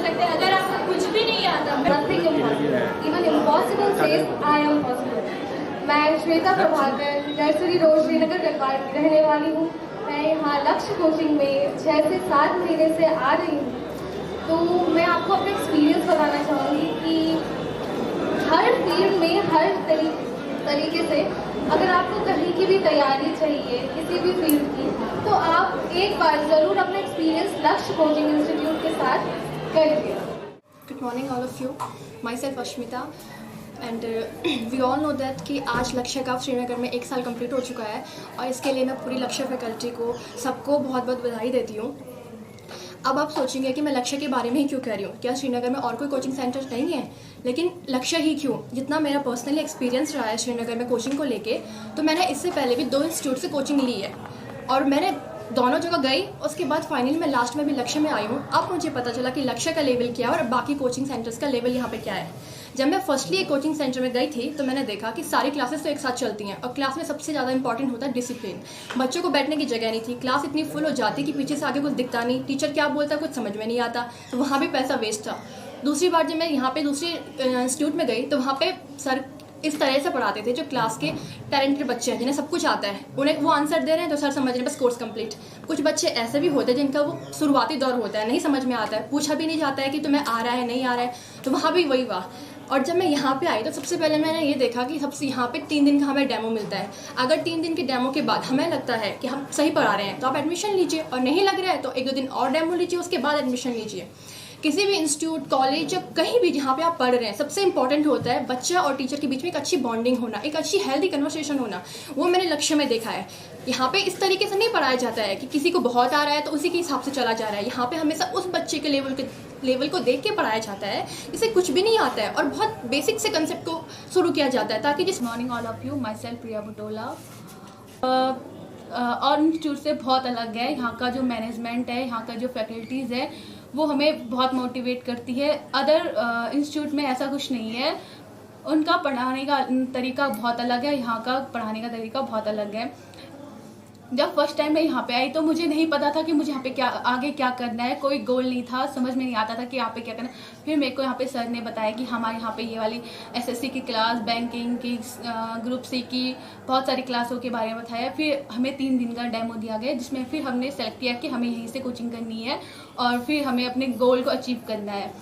सकते हैं। अगर आपको कुछ भी नहीं आता, nothing impossible, even impossible says I am possible. मैं श्वेता प्रभाकर नर्सरी रोड श्रीनगर गढ़वाल की रहने वाली हूँ। मैं यहाँ लक्ष्य कोचिंग में 6 से 7 महीने से आ रही हूँ। तो मैं आपको अपना एक्सपीरियंस बताना चाहूँगी कि हर फील्ड में हर तरीके से अगर आपको कहीं की भी तैयारी चाहिए किसी भी फील्ड की, तो आप एक बार ज़रूर अपना एक्सपीरियंस लक्ष्य कोचिंग इंस्टीट्यूट के साथ करिए। Good morning all of you, myself Ashmita and we all know that कि आज लक्ष्य का श्रीनगर में 1 साल कंप्लीट हो चुका है और इसके लिए मैं पूरी लक्ष्य फैकल्टी को सबको बहुत बहुत बधाई देती हूँ। अब आप सोचेंगे कि मैं लक्ष्य के बारे में ही क्यों कह रही हूँ, क्या श्रीनगर में और कोई कोचिंग सेंटर नहीं है? लेकिन लक्ष्य ही क्यों, जितना मेरा पर्सनली एक्सपीरियंस रहा है श्रीनगर में कोचिंग को लेके, तो मैंने इससे पहले भी 2 इंस्टीट्यूट से कोचिंग ली है और मैंने दोनों जगह गई। उसके बाद फाइनली मैं लास्ट में भी लक्ष्य में आई हूँ। अब मुझे पता चला कि लक्ष्य का लेवल क्या है और बाकी कोचिंग सेंटर्स का लेवल यहाँ पे क्या है। जब मैं फर्स्टली एक कोचिंग सेंटर में गई थी तो मैंने देखा कि सारी क्लासेस तो एक साथ चलती हैं और क्लास में सबसे ज़्यादा इंपॉर्टेंट होता है डिसिप्लिन। बच्चों को बैठने की जगह नहीं थी, क्लास इतनी फुल हो जाती कि पीछे से आगे कुछ दिखता नहीं, टीचर क्या बोलता कुछ समझ में नहीं आता, तो वहाँ भी पैसा वेस्ट था। दूसरी बार जब मैं यहाँ पे दूसरे इंस्टीट्यूट में गई तो वहाँ पे सर इस तरह से पढ़ाते थे, जो क्लास के टैलेंटेड बच्चे हैं जिन्हें सब कुछ आता है, उन्हें वो आंसर दे रहे हैं तो सर समझ रहे हैं बस कोर्स कंप्लीट। कुछ बच्चे ऐसे भी होते हैं जिनका वो शुरुआती दौर होता है, नहीं समझ में आता है, पूछा भी नहीं जाता है कि तुम्हें आ रहा है नहीं आ रहा है, तो वहाँ भी वही हुआ। और जब मैं यहाँ पे आई तो सबसे पहले मैंने ये देखा कि सबसे यहाँ पे 3 दिन का हमें डेमो मिलता है। अगर 3 दिन के डेमो के बाद हमें लगता है कि हम सही पढ़ा रहे हैं तो आप एडमिशन लीजिए, और नहीं लग रहा है तो 1-2 दिन और डेमो लीजिए, उसके बाद एडमिशन लीजिए। किसी भी इंस्टीट्यूट, कॉलेज या कहीं भी जहाँ पे आप पढ़ रहे हैं, सबसे इंपॉर्टेंट होता है बच्चा और टीचर के बीच में एक अच्छी बॉन्डिंग होना, एक अच्छी हेल्दी कन्वर्सेशन होना। वो मैंने लक्ष्य में देखा है। यहाँ पे इस तरीके से नहीं पढ़ाया जाता है कि किसी को बहुत आ रहा है तो उसी के हिसाब से चला जा रहा है। यहाँ पे हमेशा उस बच्चे के लेवल को देख के पढ़ाया जाता है जिसे कुछ भी नहीं आता है, और बहुत बेसिक से कंसेप्ट को शुरू किया जाता है ताकि जिस morning all of you, myself Priya Butola. और इंस्टीट्यूट से बहुत अलग है। यहाँ का जो मैनेजमेंट है, यहाँ का जो फैकल्टीज़ है, वो हमें बहुत मोटिवेट करती है। अदर इंस्टीट्यूट में ऐसा कुछ नहीं है। उनका पढ़ाने का तरीका बहुत अलग है, यहाँ का पढ़ाने का तरीका बहुत अलग है। जब फर्स्ट टाइम मैं यहाँ पे आई तो मुझे नहीं पता था कि मुझे यहाँ पे आगे क्या करना है, कोई गोल नहीं था, समझ में नहीं आता था कि यहाँ पे क्या करना है। फिर मेरे को यहाँ पे सर ने बताया कि हमारे यहाँ पे ये वाली एसएससी की क्लास, बैंकिंग की, ग्रुप सी की बहुत सारी क्लासों के बारे में बताया। फिर हमें 3 दिन का डेमो दिया गया जिसमें फिर हमने सेलेक्ट किया कि हमें यहीं से कोचिंग करनी है और फिर हमें अपने गोल को अचीव करना है।